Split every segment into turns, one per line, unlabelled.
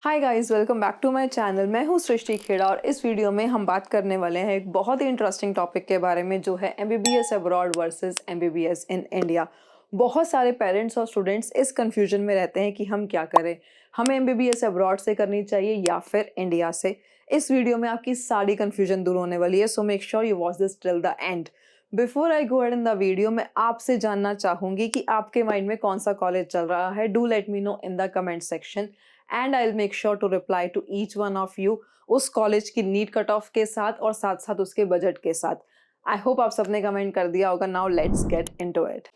Hi guys, welcome back to my channel. मैं हूँ सृष्टि खेड़ा और इस वीडियो में हम बात करने वाले हैं एक बहुत ही इंटरेस्टिंग टॉपिक के बारे में, जो है MBBS abroad versus MBBS in India. बहुत सारे पेरेंट्स और स्टूडेंट्स इस कंफ्यूजन में रहते हैं कि हम क्या करें, हमें एमबीबीएस अब्रॉड से करनी चाहिए या फिर इंडिया से। इस वीडियो में आपकी सारी कंफ्यूजन दूर होने वाली है, so make sure you watch this till the end. Before I go ahead in the video, मैं आपसे जानना चाहूंगी कि आपके माइंड में कौन सा कॉलेज चल रहा है। Do let me know in the comment section and I will make sure to reply to each one of you, उस कॉलेज की नीट कट ऑफ के साथ और साथ साथ उसके बजट के साथ। आई होप आप सबने कमेंट कर दिया होगा। Now let's get into it.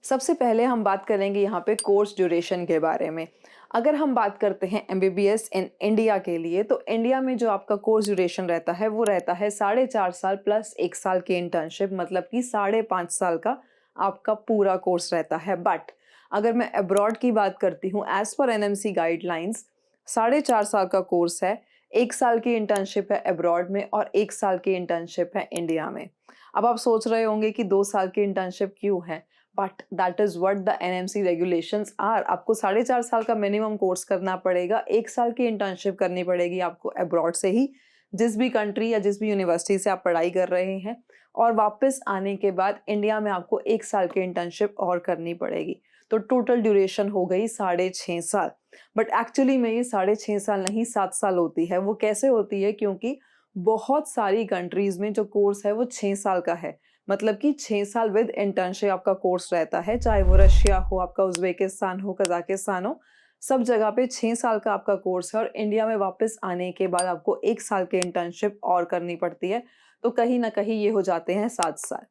सबसे पहले हम बात करेंगे यहाँ पे कोर्स ड्यूरेशन के बारे में। अगर हम बात करते हैं एमबीबीएस इन इंडिया के लिए, तो इंडिया में जो आपका कोर्स ड्यूरेशन रहता है वो रहता है 4.5 साल प्लस 1 साल की इंटर्नशिप, मतलब कि 5.5 साल का आपका पूरा कोर्स रहता है। बट अगर मैं अब्रॉड की बात करती हूँ, एज पर एनएमसी गाइडलाइंस 4.5 साल का कोर्स है, 1 साल की इंटर्नशिप है अब्रॉड में और 1 साल की इंटर्नशिप है इंडिया में। अब आप सोच रहे होंगे कि 2 साल की इंटर्नशिप क्यों है, but that is what the NMC regulations are. आपको 4.5 साल का मिनिमम कोर्स करना पड़ेगा, 1 साल की इंटर्नशिप करनी पड़ेगी आपको अब्रॉड से ही, जिस भी कंट्री या जिस भी यूनिवर्सिटी से आप पढ़ाई कर रहे हैं, और वापस आने के बाद इंडिया में आपको 1 साल की इंटर्नशिप और करनी पड़ेगी। तो टोटल ड्यूरेशन हो गई 6.5 साल। बट एक्चुअली में ये 6.5 साल नहीं 7 साल होती है। वो कैसे होती है, क्योंकि बहुत सारी कंट्रीज में जो कोर्स है वो 6 साल का है, मतलब कि 6 साल विद इंटर्नशिप आपका कोर्स रहता है। चाहे वो रशिया हो, आपका उज्बेकिस्तान हो, कजाकिस्तान हो, सब जगह पे 6 साल का आपका कोर्स है और इंडिया में वापस आने के बाद आपको 1 साल की इंटर्नशिप और करनी पड़ती है। तो कहीं ना कहीं ये हो जाते हैं 7 साल।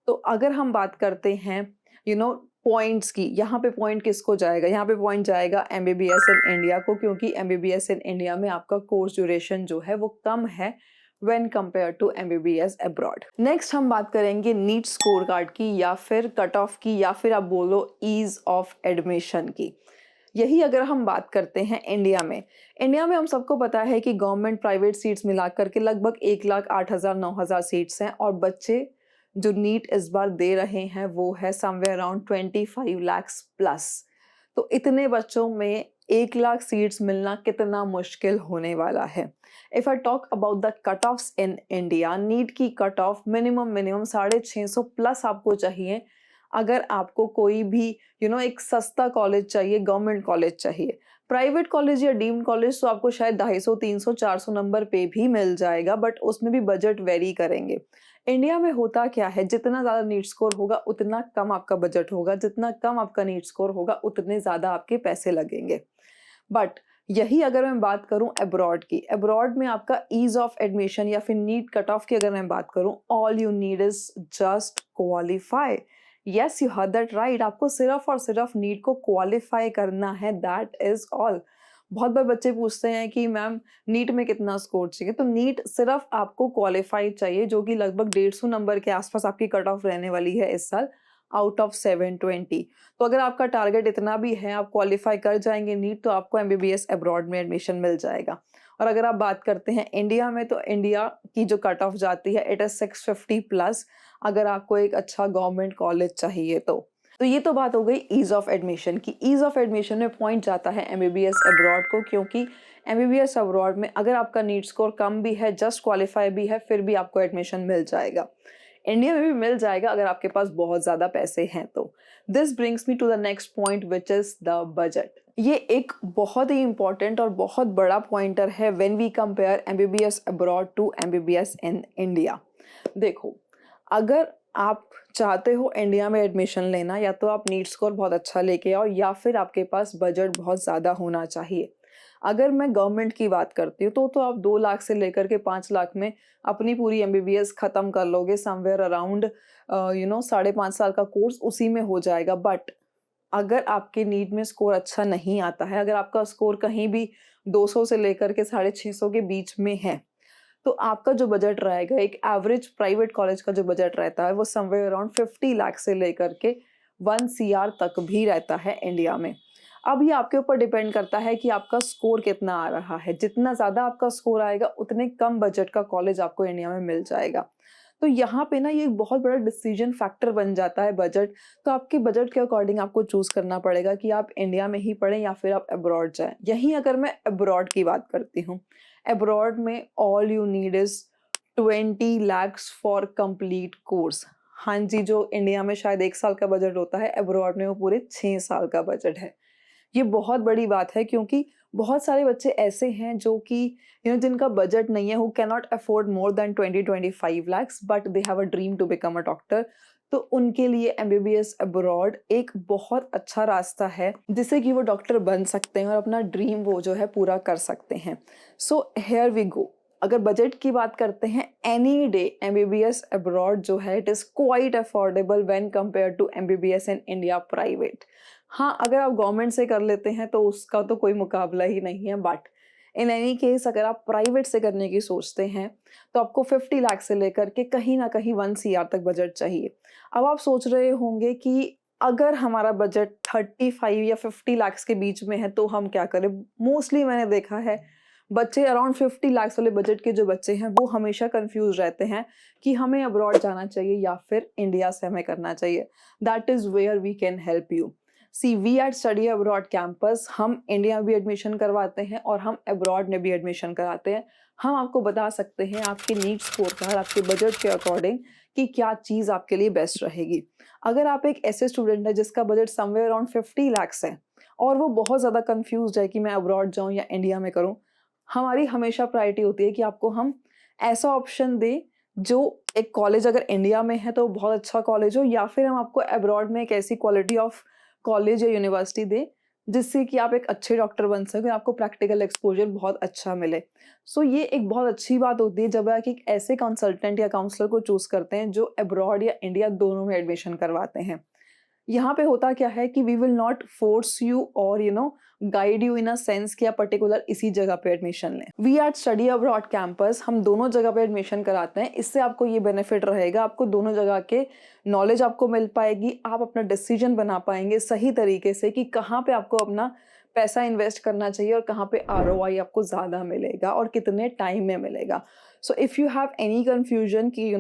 तो अगर हम बात करते हैं पॉइंट्स की, यहाँ पे पॉइंट किसको जाएगा, यहाँ पे पॉइंट जाएगा एमबीबीएस इन इंडिया को, क्योंकि एमबीबीएस इन इंडिया में आपका कोर्स ड्यूरेशन जो है वो कम है when compare to MBBS abroad. Next हम बात करेंगे नीट स्कोर कार्ड की, या फिर कट ऑफ की, या फिर आप बोलो ईज ऑफ एडमिशन की। यही अगर हम बात करते हैं इंडिया में हम सबको पता है कि गवर्नमेंट प्राइवेट सीट्स मिलाकर के लगभग 1,08,000 9,000 सीट्स हैं, और बच्चे जो नीट इस बार दे रहे हैं वो है समवेयर अराउंड 25 lakhs प्लस। तो इतने बच्चों में 1 लाख सीट्स मिलना कितना मुश्किल होने वाला है। If I talk about the cut offs in India, NEET की कट ऑफ मिनिमम 650 प्लस आपको चाहिए अगर आपको कोई भी एक सस्ता कॉलेज चाहिए, गवर्नमेंट कॉलेज चाहिए। प्राइवेट कॉलेज या डीम्ड कॉलेज तो आपको शायद 250 300 400 नंबर पे भी मिल जाएगा, बट उसमें भी बजट वेरी करेंगे। इंडिया में होता क्या है, जितना ज़्यादा नीट स्कोर होगा उतना कम आपका बजट होगा, जितना कम आपका नीट स्कोर होगा उतने ज़्यादा आपके पैसे लगेंगे। बट यही अगर मैं बात करूं अब्रॉड की, अब्रॉड में आपका ईज ऑफ एडमिशन या फिर नीट कट ऑफ की अगर मैं बात करूं, all you need is just qualify. Yes, you heard that right, आपको सिर्फ और सिर्फ नीट को क्वालिफाई करना है, दैट इज ऑल। बहुत बार बच्चे पूछते हैं कि मैम नीट में कितना स्कोर चाहिए, तो नीट सिर्फ आपको क्वालिफाई चाहिए, जो कि लगभग 150 नंबर के आसपास आपकी कट ऑफ रहने वाली है इस साल, आउट ऑफ 720। तो अगर आपका टारगेट इतना भी है, आप क्वालिफाई कर जाएंगे नीट, तो आपको एमबीबीएस अब्रॉड में एडमिशन मिल जाएगा। और अगर आप बात करते हैं इंडिया में, तो इंडिया की जो कट ऑफ जाती है इट इज 650 प्लस, अगर आपको एक अच्छा गवर्नमेंट कॉलेज चाहिए तो ये तो बात हो गई ईज ऑफ एडमिशन की। ईज ऑफ एडमिशन में पॉइंट जाता है एमबीबीएस अब्रॉड को, क्योंकि एमबीबीएस अब्रॉड में अगर आपका नीट स्कोर कम भी है, जस्ट क्वालिफाई भी है, फिर भी आपको एडमिशन मिल जाएगा। इंडिया में भी मिल जाएगा अगर आपके पास बहुत ज़्यादा पैसे हैं तो। This brings me to the next point which is the budget. ये एक बहुत ही इंपॉर्टेंट और बहुत बड़ा पॉइंटर है when we compare MBBS abroad to MBBS in India. देखो, अगर आप चाहते हो इंडिया में एडमिशन लेना, या तो आप नीट स्कोर बहुत अच्छा लेके आओ, या फिर आपके पास बजट बहुत ज़्यादा होना चाहिए। अगर मैं गवर्नमेंट की बात करती हूँ तो आप 2 लाख से लेकर के 5 लाख में अपनी पूरी एमबीबीएस ख़त्म कर लोगे, समवेयर अराउंड 5.5 साल का कोर्स उसी में हो जाएगा। बट अगर आपके नीट में स्कोर अच्छा नहीं आता है, अगर आपका स्कोर कहीं भी 200 से लेकर के 650 के बीच में है, तो आपका जो बजट रहेगा, एक एवरेज प्राइवेट कॉलेज का जो बजट रहता है वो समवेयर अराउंड 50 लाख से लेकर के 1 CR तक भी रहता है इंडिया में। अब ये आपके ऊपर डिपेंड करता है कि आपका स्कोर कितना आ रहा है। जितना ज़्यादा आपका स्कोर आएगा उतने कम बजट का कॉलेज आपको इंडिया में मिल जाएगा। तो यहाँ पे ना ये एक बहुत बड़ा डिसीजन फैक्टर बन जाता है बजट। तो आपके बजट के अकॉर्डिंग आपको चूज़ करना पड़ेगा कि आप इंडिया में ही पढ़ें या फिर आप अब्रॉड जाएँ। यहीं अगर मैं अब्रॉड की बात करती हूँ, अब्रॉड में all you need is 20 lakhs for complete course. हाँ जी, जो इंडिया में शायद 1 साल का बजट होता है, अब्रॉड में वो पूरे 6 साल का बजट है। ये बहुत बड़ी बात है क्योंकि बहुत सारे बच्चे ऐसे हैं जो कि जिनका बजट नहीं है, who can not afford more than 20-25 lakhs but they have a dream to become a doctor. तो उनके लिए एमबीबीएस अब्रॉड एक बहुत अच्छा रास्ता है जिससे कि वो डॉक्टर बन सकते हैं और अपना ड्रीम वो जो है पूरा कर सकते हैं। So here we go. अगर बजट की बात करते हैं, एनी डे एमबीबीएस अब्रॉड जो है it is quite affordable when compare to MBBS in India private. हाँ, अगर आप गवर्नमेंट से कर लेते हैं तो उसका तो कोई मुकाबला ही नहीं है, बट इन एनी केस अगर आप प्राइवेट से करने की सोचते हैं तो आपको 50 लाख से लेकर के कहीं ना कहीं 1 CR तक बजट चाहिए। अब आप सोच रहे होंगे कि अगर हमारा बजट 35 या 50 लाख के बीच में है तो हम क्या करें। मोस्टली मैंने देखा है बच्चे अराउंड 50 लाख वाले बजट के जो बच्चे हैं वो हमेशा कंफ्यूज रहते हैं कि हमें अब्रॉड जाना चाहिए या फिर इंडिया से हमें करना चाहिए। That is where we can help you. See we at study abroad campus हम इंडिया में भी एडमिशन करवाते हैं और हम अब्रॉड में भी एडमिशन कराते हैं। हम आपको बता सकते हैं आपके नीड स्कोर कार्ड, आपके बजट के अकॉर्डिंग कि क्या चीज़ आपके लिए बेस्ट रहेगी। अगर आप एक ऐसे स्टूडेंट है जिसका बजट समवेयर अराउंड 50 lakhs है और वो बहुत ज़्यादा कंफ्यूज है कि मैं अब्रॉड जाऊँ या इंडिया में करूँ, हमारी हमेशा प्रायोरिटी होती है कि आपको हम ऐसा ऑप्शन दें जो एक कॉलेज अगर इंडिया में है तो बहुत अच्छा कॉलेज हो, या फिर हम आपको अब्रॉड में एक ऐसी क्वालिटी ऑफ कॉलेज या यूनिवर्सिटी दें जिससे कि आप एक अच्छे डॉक्टर बन सकें, आपको प्रैक्टिकल एक्सपोजर बहुत अच्छा मिले। सो ये एक बहुत अच्छी बात होती है जब आप एक ऐसे कंसल्टेंट या काउंसलर को चूज़ करते हैं जो अब्रॉड या इंडिया दोनों में एडमिशन करवाते हैं। यहाँ पे होता क्या है कि we will not force you और guide you in a sense कि आप पर्टिकुलर इसी जगह पे एडमिशन लें। We at study abroad campus हम दोनों जगह पे एडमिशन कराते हैं। इससे आपको ये बेनिफिट रहेगा, आपको दोनों जगह के नॉलेज आपको मिल पाएगी, आप अपना डिसीजन बना पाएंगे सही तरीके से कि कहाँ पे आपको अपना पैसा इन्वेस्ट करना चाहिए और कहाँ पे आरओआई आपको ज़्यादा मिलेगा और कितने टाइम में मिलेगा। So if you have any confusion कि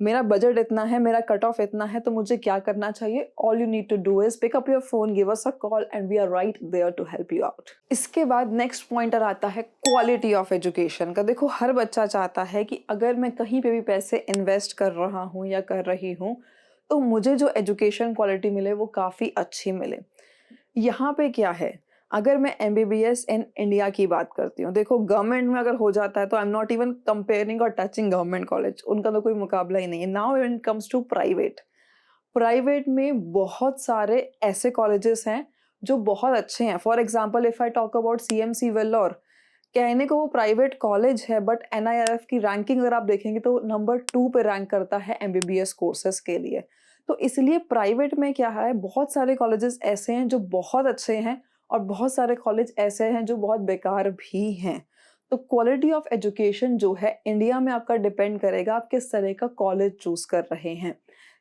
मेरा बजट इतना है, मेरा कट ऑफ इतना है, तो मुझे क्या करना चाहिए, all you need to do is pick up your phone, give us a call and we are right there to help you out. इसके बाद नेक्स्ट पॉइंटर आता है क्वालिटी ऑफ एजुकेशन का। देखो, हर बच्चा चाहता है कि अगर मैं कहीं पे भी पैसे इन्वेस्ट कर रहा हूँ या कर रही हूँ तो मुझे जो एजुकेशन क्वालिटी मिले वो काफ़ी अच्छी मिले। यहाँ पे क्या है, अगर मैं एमबीबीएस इन इंडिया की बात करती हूँ, देखो गवर्नमेंट में अगर हो जाता है तो I am not even comparing और टचिंग गवर्नमेंट कॉलेज, उनका तो कोई मुकाबला ही नहीं है। Now when it comes to private, private में बहुत सारे ऐसे कॉलेजेस हैं जो बहुत अच्छे हैं। For example if I talk about CMC Vellore, कहने को वो प्राइवेट कॉलेज है बट एनआईआरएफ की रैंकिंग अगर आप देखेंगे तो नंबर 2 पे रैंक करता है एमबीबीएस कोर्सेज के लिए। तो इसलिए प्राइवेट में क्या है, बहुत सारे कॉलेजेस ऐसे हैं जो बहुत अच्छे हैं और बहुत सारे कॉलेज ऐसे हैं जो बहुत बेकार भी हैं। तो क्वालिटी ऑफ एजुकेशन जो है इंडिया में आपका डिपेंड करेगा आप किस तरह का कॉलेज चूज कर रहे हैं।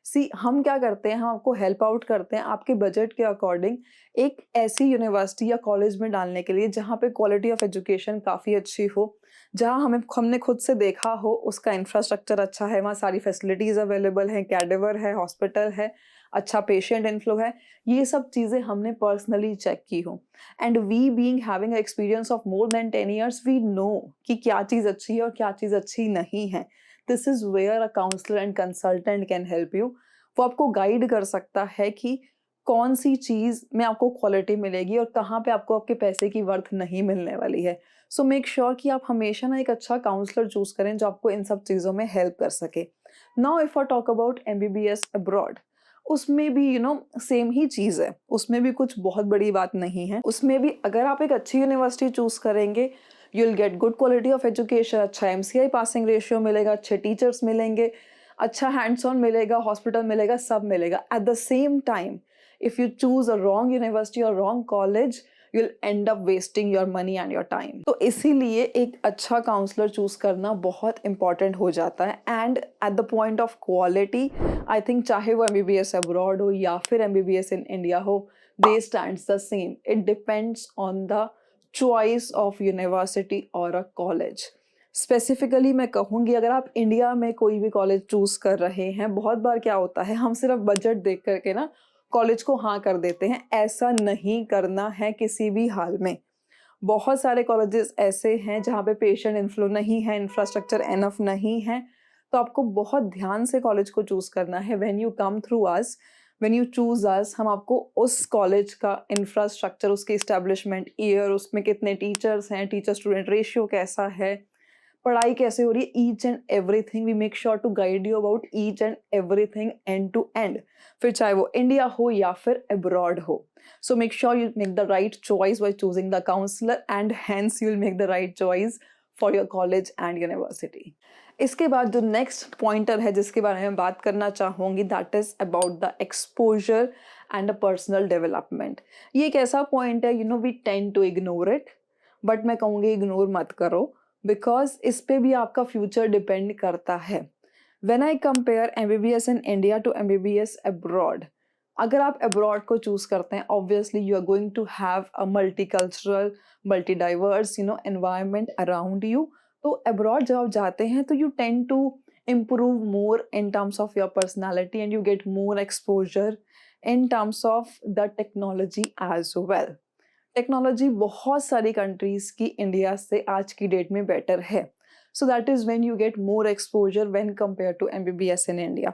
सी हम क्या करते हैं, हम आपको हेल्प आउट करते हैं आपके बजट के अकॉर्डिंग एक ऐसी यूनिवर्सिटी या कॉलेज में डालने के लिए जहाँ पे क्वालिटी ऑफ एजुकेशन काफ़ी अच्छी हो, जहाँ हमने खुद से देखा हो उसका इंफ्रास्ट्रक्चर अच्छा है, वहाँ सारी फैसिलिटीज़ अवेलेबल हैं, कैडेवर है, हॉस्पिटल है, अच्छा पेशेंट इनफ्लो है, ये सब चीज़ें हमने पर्सनली चेक की हो। And we being having experience of more than 10 years we know कि क्या चीज़ अच्छी है और क्या चीज़ अच्छी नहीं है। This is where a counsellor and consultant can help you. वो आपको गाइड कर सकता है कि कौन सी चीज़ में आपको क्वालिटी मिलेगी और कहाँ पे आपको आपके पैसे की वर्थ नहीं मिलने वाली है। सो मेक श्योर कि आप हमेशा ना एक अच्छा काउंसलर चूज करें जो आपको इन सब चीज़ों में हेल्प कर सके। Now if I talk about MBBS abroad, उसमें भी सेम ही चीज़ है, उसमें भी कुछ बहुत बड़ी बात नहीं है। उसमें भी अगर आप एक अच्छी यूनिवर्सिटी चूज करेंगे you will get good quality of education, अच्छा एमसीआई पासिंग रेशियो मिलेगा, अच्छे टीचर्स मिलेंगे, अच्छा हैंड्स ऑन मिलेगा, हॉस्पिटल मिलेगा, सब मिलेगा। At the same time if you choose a wrong university or wrong college you'll end up wasting your money and your time। तो इसीलिए एक अच्छा काउंसलर चूज करना बहुत इंपॉर्टेंट हो जाता है। And at the point of quality I think चाहे वो एमबीबीएस अब्रॉड हो या फिर एमबीबीएस इन इंडिया हो, they stands the same. It depends on the choice of university or a college। Specifically मैं कहूँगी अगर आप इंडिया में कोई भी कॉलेज चूज़ कर रहे हैं, बहुत बार क्या होता है हम सिर्फ बजट देख कर के ना कॉलेज को हाँ कर देते हैं। ऐसा नहीं करना है किसी भी हाल में। बहुत सारे कॉलेजेस ऐसे हैं जहाँ पे पेशेंट इनफ्लो नहीं है, इंफ्रास्ट्रक्चर एनफ नहीं है, तो आपको बहुत ध्यान से कॉलेज को चूज़ करना है। When you come through us, when you choose us, हम आपको उस कॉलेज का इंफ्रास्ट्रक्चर, उसकी एस्टेब्लिशमेंट ईयर, उसमें कितने टीचर्स हैं, टीचर स्टूडेंट रेशियो कैसा है, पढ़ाई कैसे हो रही है, each and everything we make sure to guide you about each and everything end to end, फिर चाहे वो इंडिया हो या फिर अब्रॉड हो। So make sure you make the right choice by choosing the counselor, and hence you'll make the right choice for your college and university. इसके बाद जो नेक्स्ट पॉइंटर है जिसके बारे में बात करना चाहूँगी, that is about the exposure and a personal development. ये एक ऐसा पॉइंट है, we tend to ignore it, but मैं कहूँगी इग्नोर मत करो, बिकॉज इस पे भी आपका फ्यूचर डिपेंड करता है। When I compare MBBS in India to MBBS abroad, अगर आप अब्रॉड को चूज करते हैं, obviously you are going to have a multicultural, multi diverse environment around you. तो अब्रॉड जब आप जाते हैं तो you tend to improve more in terms of your personality, and you get more exposure in terms of the technology as well. Technology बहुत सारी countries की India से आज की डेट में बेटर है, so that is when you get more exposure when compared to MBBS in India.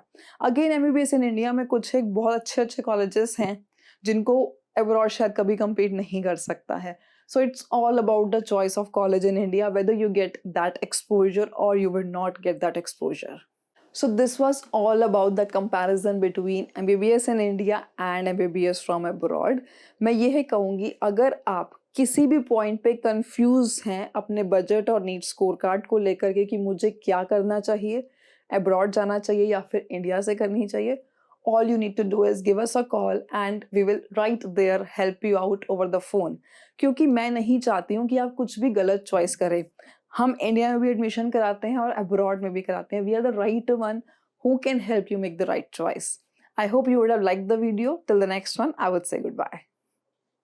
Again, MBBS in India में कुछ एक बहुत अच्छे अच्छे कॉलेजेस हैं जिनको अब्रॉड शायद कभी compete नहीं कर सकता है। So it's all about the choice of college in India, whether you get that exposure or you will not get that exposure. So this was all about the comparison between MBBS in India and MBBS from abroad. मैं यह कहूँगी, अगर आप किसी भी point पे confuse हैं अपने बजट और नीड स्कोर कार्ड को लेकर के कि मुझे क्या करना चाहिए, अब्रॉड जाना चाहिए या फिर इंडिया से करनी चाहिए, all you need to do is give us a call and we will right there help you out over the phone. क्योंकि मैं नहीं चाहती हूँ कि आप कुछ भी गलत चॉइस करें। हम इंडिया में भी एडमिशन कराते हैं और अब्रॉड में भी कराते हैं। We are the right one who can help you make the right choice. I hope you would have liked the video. Till the next one, I would say goodbye.